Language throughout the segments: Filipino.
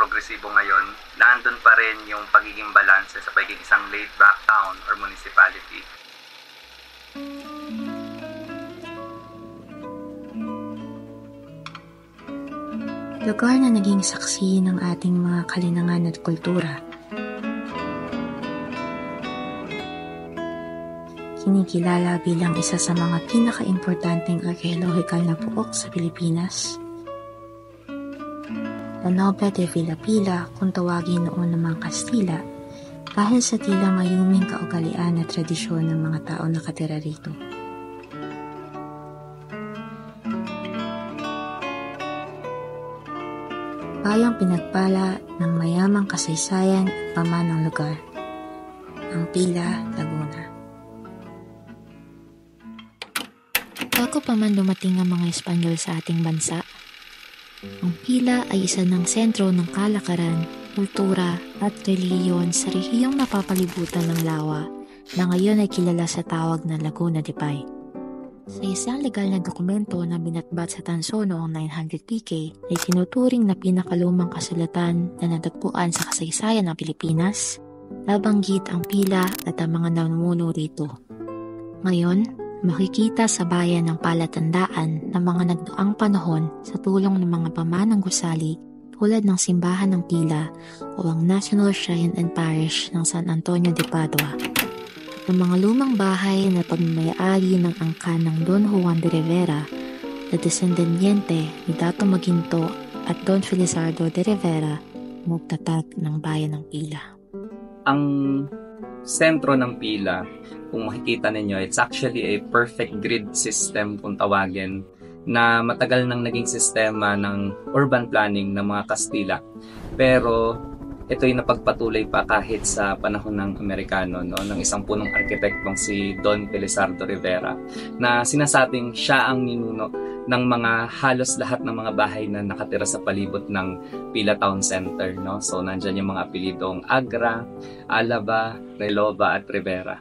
progresibo ngayon, nandun pa rin yung pagiging balanse sa pagiging isang laid-back town or municipality. Lugar na naging saksi ng ating mga kalinangan at kultura. Kinikilala bilang isa sa mga pinaka-importanteng archaeological na puok sa Pilipinas. La Noble de Villapila kung tawagin noon ng mga Kastila dahil sa tila mayuming kaugalian at tradisyon ng mga tao nakatira rito. Bayang pinagpala ng mayamang kasaysayan at pamanang lugar, ang Pila, Laguna. Bago pa man dumating ang mga Espanyol sa ating bansa, ang Pila ay isa ng sentro ng kalakaran, kultura at relihiyon sa rehiyong napapalibutan ng Lawa na ngayon ay kilala sa tawag na Laguna de Bay. Sa isang legal na dokumento na binatbat sa tanso noong 900 PK ay tinuturing na pinakalumang kasulatan na natagpuan sa kasaysayan ng Pilipinas, nabanggit ang Pila at ang mga namumuno rito. Ngayon, makikita sa bayan ng palatandaan ng mga nagdaang panahon sa tulong ng mga pamanang gusali tulad ng Simbahan ng Pila o ang National Shrine and Parish ng San Antonio de Padua. Ang mga lumang bahay na pagmamayari ng angkan ng Don Juan de Rivera na descendiente ni Dato Maginto at Don Felizardo de Rivera, magtatag ng bayan ng Pila. Ang sentro ng Pila, kung makikita ninyo, it's actually a perfect grid system kung tawagin, na matagal nang naging sistema ng urban planning ng mga Kastila. Pero ito'y napagpatuloy pa kahit sa panahon ng Amerikano, no, ng isang punong arkitektong si Don Felizardo Rivera, na sinasabing siya ang ninuno ng mga halos lahat ng mga bahay na nakatira sa palibot ng Pila Town Center. No? So, nandyan yung mga apelidong Agra, Alaba, Relova at Rivera.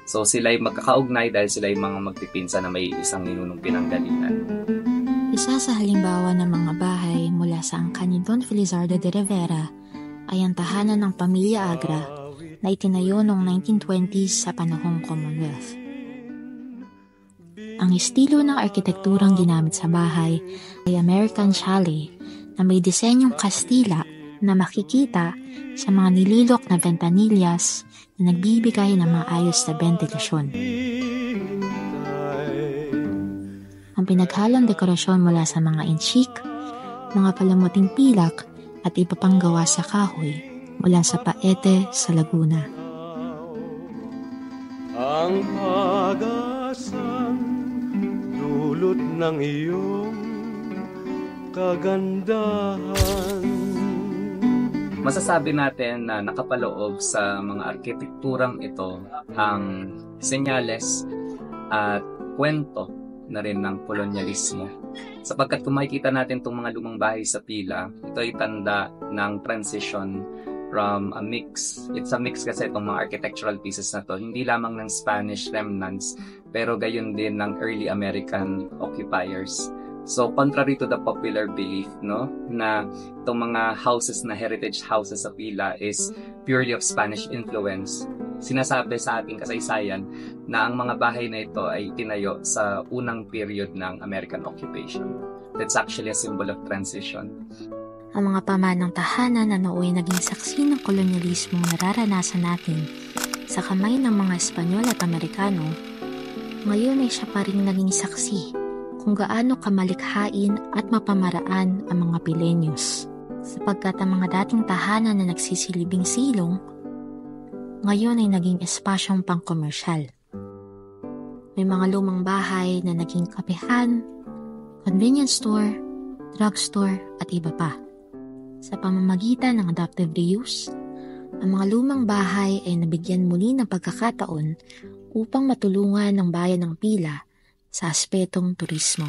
So, sila'y magkakaugnay dahil sila'y mga magpipinsa na may isang ninunong pinanggalingan. Isa sa halimbawa ng mga bahay mula sa angkan ni Don Felizardo de Rivera ay ang tahanan ng Pamilya Agra na itinayo noong 1920s sa panahong Commonwealth. Ang estilo ng arkitekturang ginamit sa bahay ay American Chalet na may disenyong Kastila na makikita sa mga nililok na ventanillas na nagbibigay ng mga ayos na ventilasyon. Ang pinaghalong dekorasyon mula sa mga inchik, mga palamuting pilak at iba pang gawa sa kahoy mula sa Paete sa Laguna. Ang pag-asang dulot ng iyong kagandahan. Masasabi natin na nakapaloob sa mga arkitekturang ito ang senyales at kwento na rin ng kolonyalismo. Sapagkat kung makikita natin itong mga lumang bahay sa Pila, ito ay tanda ng transition from a mix. It's a mix kasi itong mga architectural pieces na to, hindi lamang ng Spanish remnants, pero gayon din ng early American occupiers. So, contrary to the popular belief, no, na itong mga houses na heritage houses sa Pila is purely of Spanish influence, sinasabi sa ating kasaysayan na ang mga bahay na ito ay tinayo sa unang period ng American occupation. That's actually a symbol of transition. Ang mga pamanang tahanan na nooy naging saksi ng kolonyalismo nararanasan natin sa kamay ng mga Espanyol at Amerikano, ngayon ay siya pa rin naging saksi kung gaano kamalikhain at mapamaraan ang mga Pilenyos, sapagkat ang mga dating tahanan na nagsisilbing silong ngayon ay naging espasyong pangkomersyal. May mga lumang bahay na naging kapehan, convenience store, drugstore at iba pa. Sa pamamagitan ng adaptive reuse, ang mga lumang bahay ay nabigyan muli ng pagkakataon upang matulungan ng bayan ng Pila sa aspetong turismo.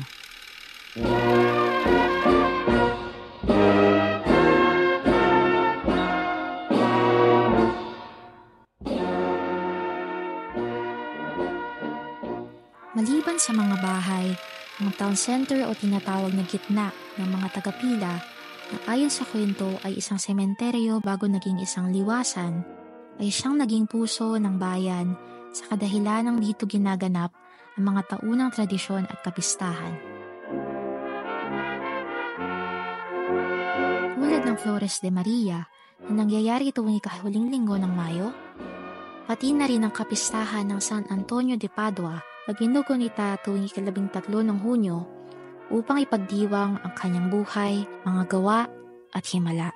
Maliban sa mga bahay, ang town center o tinatawag na gitna ng mga taga-Pila na ayon sa kwento ay isang sementeryo bago naging isang liwasan, ay siyang naging puso ng bayan sa kadahilanang dito ginaganap ang mga taunang tradisyon at kapistahan. Tulad ng Flores de Maria na nangyayari tuwing ikahuling linggo ng Mayo, pati na rin ang kapistahan ng San Antonio de Padua na ginugunita tuwing ika-13 ng Hunyo upang ipagdiwang ang kanyang buhay, mga gawa at himala.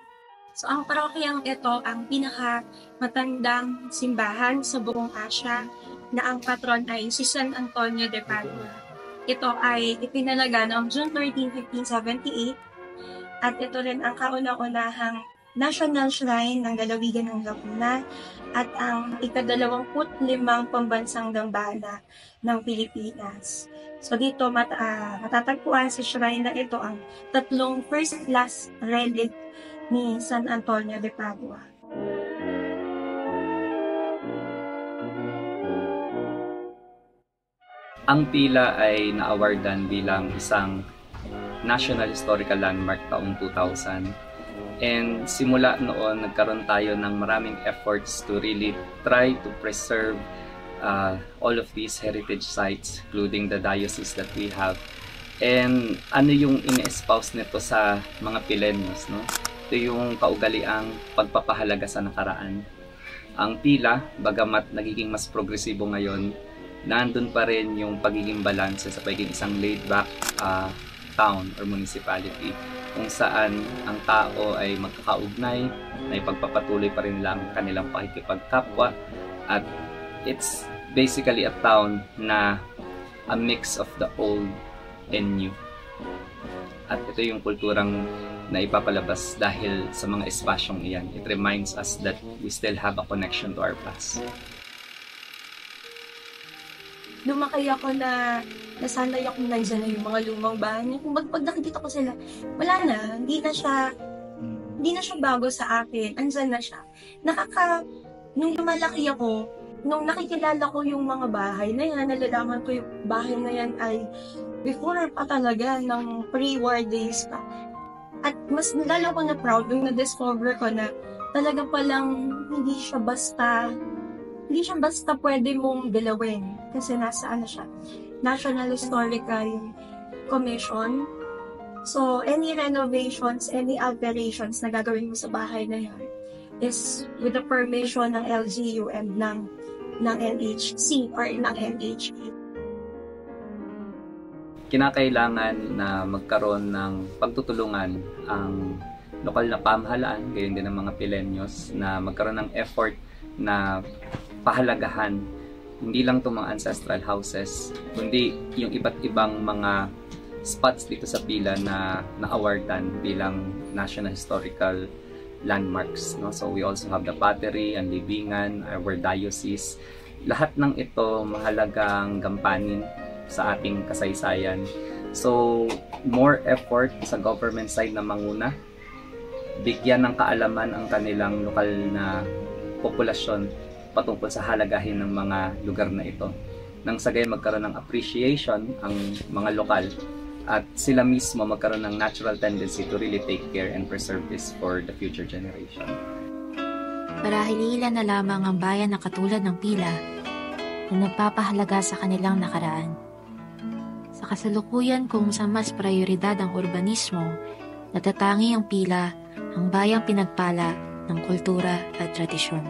So ang parokyang ito ang pinakamatandang simbahan sa buong Asya na ang patron ay si San Antonio de Padua. Ito ay ipinalaga noong June 13, 1578 at ito rin ang kauna-unahang national shrine ng lalawigan ng Laguna at ang ika-25 pambansang dambana ng Pilipinas. So dito matatagpuan sa shrine na ito ang 3 first-class relic ni San Antonio de Padua. Ang Pila ay na-awardan bilang isang National Historical Landmark taong 2000. And simula noon, nagkaroon tayo ng maraming efforts to really try to preserve all of these heritage sites, including the diocese that we have. And ano yung ini-espouse nito sa mga Pilenyos, no? Ito yung kaugaliang pagpapahalaga sa nakaraan. Ang Pila, bagamat nagiging mas progresibo ngayon, nandun pa rin yung pagiging balanse sa pagiging isang laid-back town or municipality kung saan ang tao ay magkakaugnay, na ipagpapatuloy pa rin lang kanilang pakikipagkapwa, at it's basically a town na a mix of the old and new. At ito yung kulturang na ipapalabas dahil sa mga espasyong iyan. It reminds us that we still have a connection to our past. Lumakay ako na nasanay ako nandiyan na yung mga lumang bahay. Kung pag nakikita ko sila, wala na, hindi na siya bago sa akin. Andyan na siya. Nung lumalaki ako, nung nakikilala ko yung mga bahay na yan, nalalaman ko yung bahay na yan ay before pa talaga, ng pre-war days pa. At mas lalo ko na proud nung na-discover ko na talaga palang hindi siya basta pwede mong galawin kasi nasa siya, National Historical Commission. So, any renovations, any alterations na gagawin mo sa bahay na yan is with the permission ng LGU and ng NHC or ng NHA. Kinakailangan na magkaroon ng pagtutulungan ang lokal na pamahalaan, gayon din ng mga Pilenyos, na magkaroon ng effort na pahalagahan hindi lang itong mga ancestral houses, kundi yung iba't ibang mga spots dito sa Pila na na-awardan bilang National Historical Landmarks. No? So we also have the Pottery and Libingan, our diocese. Lahat ng ito mahalagang gampanin sa ating kasaysayan. So more effort sa government side na manguna, bigyan ng kaalaman ang kanilang lokal na populasyon patungkol sa halagahin ng mga lugar na ito. Nang sa gayon magkaroon ng appreciation ang mga lokal at sila mismo magkaroon ng natural tendency to really take care and preserve this for the future generation. Marahil ilan na lamang ang bayan na katulad ng Pila na nagpapahalaga sa kanilang nakaraan. Sa kasalukuyan kung sa mas prioridad ang urbanismo, natatangi ang Pila, ang bayang pinagpala ng kultura at tradisyon.